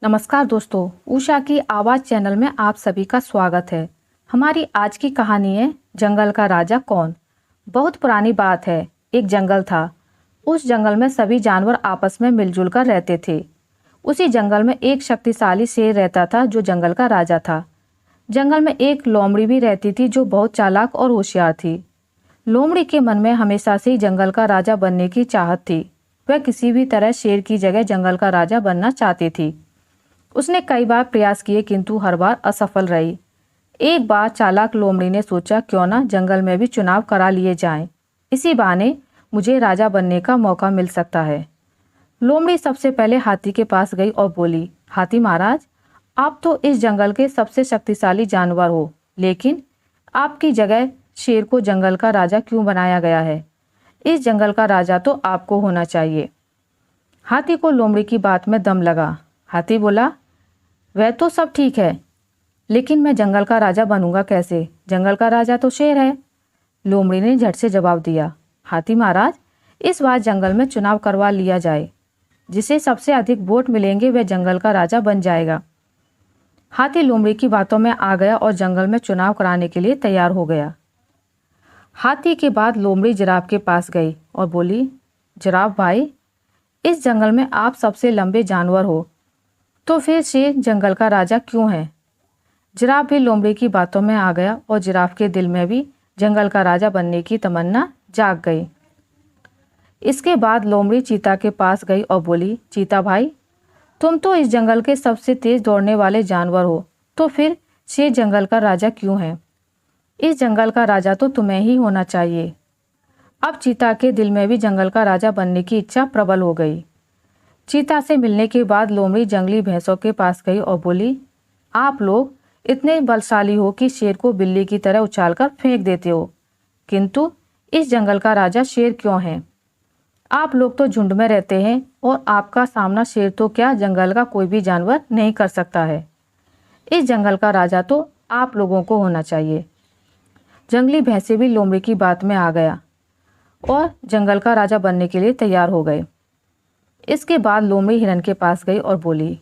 नमस्कार दोस्तों, उषा की आवाज़ चैनल में आप सभी का स्वागत है। हमारी आज की कहानी है जंगल का राजा कौन। बहुत पुरानी बात है। एक जंगल था। उस जंगल में सभी जानवर आपस में मिलजुल कर रहते थे। उसी जंगल में एक शक्तिशाली शेर रहता था जो जंगल का राजा था। जंगल में एक लोमड़ी भी रहती थी जो बहुत चालाक और होशियार थी। लोमड़ी के मन में हमेशा से ही जंगल का राजा बनने की चाहत थी। वह किसी भी तरह शेर की जगह जंगल का राजा बनना चाहती थी। उसने कई बार प्रयास किए किंतु हर बार असफल रही। एक बार चालाक लोमड़ी ने सोचा क्यों ना जंगल में भी चुनाव करा लिए जाएं। इसी बहाने मुझे राजा बनने का मौका मिल सकता है। लोमड़ी सबसे पहले हाथी के पास गई और बोली, हाथी महाराज, आप तो इस जंगल के सबसे शक्तिशाली जानवर हो, लेकिन आपकी जगह शेर को जंगल का राजा क्यों बनाया गया है? इस जंगल का राजा तो आपको होना चाहिए। हाथी को लोमड़ी की बात में दम लगा। हाथी बोला, वह तो सब ठीक है, लेकिन मैं जंगल का राजा बनूंगा कैसे? जंगल का राजा तो शेर है। लोमड़ी ने झट से जवाब दिया, हाथी महाराज, इस बार जंगल में चुनाव करवा लिया जाए। जिसे सबसे अधिक वोट मिलेंगे वह जंगल का राजा बन जाएगा। हाथी लोमड़ी की बातों में आ गया और जंगल में चुनाव कराने के लिए तैयार हो गया। हाथी के बाद लोमड़ी जिराफ के पास गई और बोली, जिराफ भाई, इस जंगल में आप सबसे लंबे जानवर हो, तो फिर शेर जंगल का राजा क्यों है? जिराफ भी लोमड़ी की बातों में आ गया और जिराफ के दिल में भी जंगल का राजा बनने की तमन्ना जाग गई। इसके बाद लोमड़ी चीता के पास गई और बोली, चीता भाई, तुम तो इस जंगल के सबसे तेज दौड़ने वाले जानवर हो, तो फिर शेर जंगल का राजा क्यों है? इस जंगल का राजा तो तुम्हें ही होना चाहिए। अब चीता के दिल में भी जंगल का राजा बनने की इच्छा प्रबल हो गई। चीता से मिलने के बाद लोमड़ी जंगली भैंसों के पास गई और बोली, आप लोग इतने बलशाली हो कि शेर को बिल्ली की तरह उछालकर फेंक देते हो, किंतु इस जंगल का राजा शेर क्यों है? आप लोग तो झुंड में रहते हैं और आपका सामना शेर तो क्या जंगल का कोई भी जानवर नहीं कर सकता है। इस जंगल का राजा तो आप लोगों को होना चाहिए। जंगली भैंसे भी लोमड़ी की बात में आ गया और जंगल का राजा बनने के लिए तैयार हो गए। इसके बाद लोमड़ी हिरन के पास गई और बोली,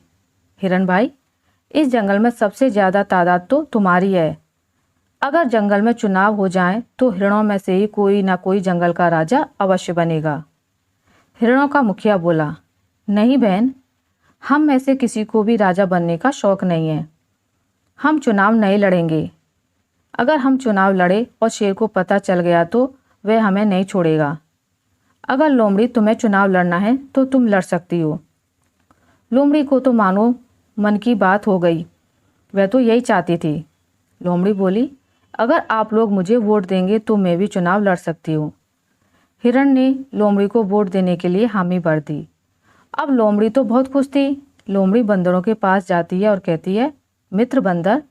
हिरन भाई, इस जंगल में सबसे ज़्यादा तादाद तो तुम्हारी है। अगर जंगल में चुनाव हो जाए तो हिरणों में से ही कोई ना कोई जंगल का राजा अवश्य बनेगा। हिरणों का मुखिया बोला, नहीं बहन, हम में से किसी को भी राजा बनने का शौक नहीं है। हम चुनाव नहीं लड़ेंगे। अगर हम चुनाव लड़े और शेर को पता चल गया तो वह हमें नहीं छोड़ेगा। अगर लोमड़ी तुम्हें चुनाव लड़ना है तो तुम लड़ सकती हो। लोमड़ी को तो मानो मन की बात हो गई। वह तो यही चाहती थी। लोमड़ी बोली, अगर आप लोग मुझे वोट देंगे तो मैं भी चुनाव लड़ सकती हूँ। हिरण ने लोमड़ी को वोट देने के लिए हामी भर दी। अब लोमड़ी तो बहुत खुश थी। लोमड़ी बंदरों के पास जाती है और कहती है, मित्र बंदर,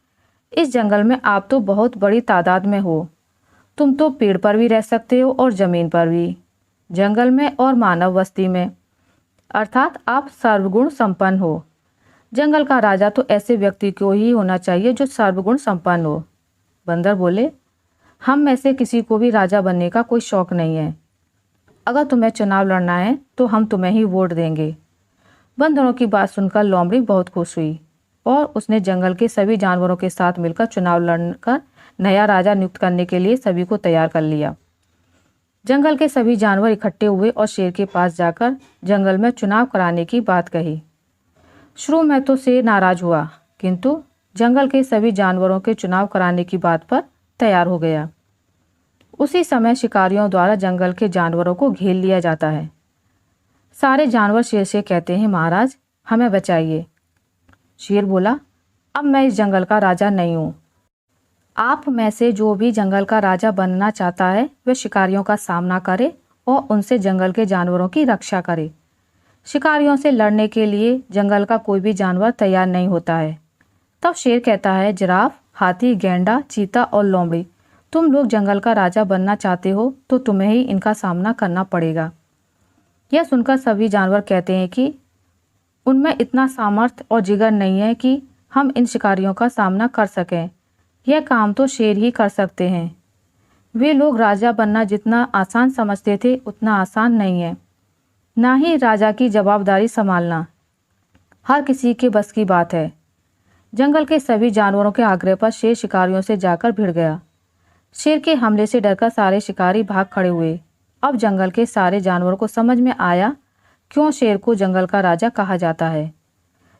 इस जंगल में आप तो बहुत बड़ी तादाद में हो। तुम तो पेड़ पर भी रह सकते हो और ज़मीन पर भी, जंगल में और मानव बस्ती में, अर्थात आप सर्वगुण संपन्न हो। जंगल का राजा तो ऐसे व्यक्ति को ही होना चाहिए जो सर्वगुण संपन्न हो। बंदर बोले, हम में से किसी को भी राजा बनने का कोई शौक नहीं है। अगर तुम्हें चुनाव लड़ना है तो हम तुम्हें ही वोट देंगे। बंदरों की बात सुनकर लोमड़ी बहुत खुश हुई और उसने जंगल के सभी जानवरों के साथ मिलकर चुनाव लड़कर नया राजा नियुक्त करने के लिए सभी को तैयार कर लिया। जंगल के सभी जानवर इकट्ठे हुए और शेर के पास जाकर जंगल में चुनाव कराने की बात कही। शुरू में तो शेर नाराज हुआ, किंतु जंगल के सभी जानवरों के चुनाव कराने की बात पर तैयार हो गया। उसी समय शिकारियों द्वारा जंगल के जानवरों को घेर लिया जाता है। सारे जानवर शेर से कहते हैं, महाराज, हमें बचाइए। शेर बोला, अब मैं इस जंगल का राजा नहीं हूँ। आप में से जो भी जंगल का राजा बनना चाहता है वह शिकारियों का सामना करे और उनसे जंगल के जानवरों की रक्षा करे। शिकारियों से लड़ने के लिए जंगल का कोई भी जानवर तैयार नहीं होता है। तब शेर कहता है, जिराफ, हाथी, गैंडा, चीता और लोमड़ी, तुम लोग जंगल का राजा बनना चाहते हो तो तुम्हें ही इनका सामना करना पड़ेगा। यह सुनकर सभी जानवर कहते हैं कि उनमें इतना सामर्थ्य और जिगर नहीं है कि हम इन शिकारियों का सामना कर सकें। यह काम तो शेर ही कर सकते हैं। वे लोग राजा बनना जितना आसान समझते थे उतना आसान नहीं है, ना ही राजा की जवाबदारी संभालना। हर किसी के बस की बात है। जंगल के सभी जानवरों के आग्रह पर शेर शिकारियों से जाकर भिड़ गया। शेर के हमले से डरकर सारे शिकारी भाग खड़े हुए। अब जंगल के सारे जानवरों को समझ में आया क्यों शेर को जंगल का राजा कहा जाता है।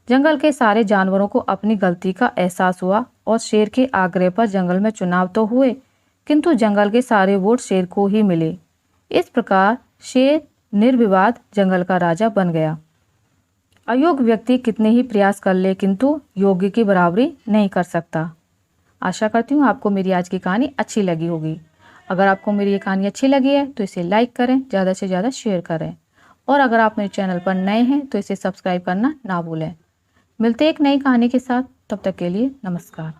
जंगल के सारे जानवरों को अपनी गलती का एहसास हुआ और शेर के आग्रह पर जंगल में चुनाव तो हुए, किंतु जंगल के सारे वोट शेर को ही मिले। इस प्रकार शेर निर्विवाद जंगल का राजा बन गया। अयोग्य व्यक्ति कितने ही प्रयास कर ले किंतु योग्य की बराबरी नहीं कर सकता। आशा करती हूँ आपको मेरी आज की कहानी अच्छी लगी होगी। अगर आपको मेरी ये कहानी अच्छी लगी है तो इसे लाइक करें, ज़्यादा से ज़्यादा शेयर करें, और अगर आप मेरे चैनल पर नए हैं तो इसे सब्सक्राइब करना ना भूलें। मिलते एक नई कहानी के साथ, तब तक के लिए नमस्कार।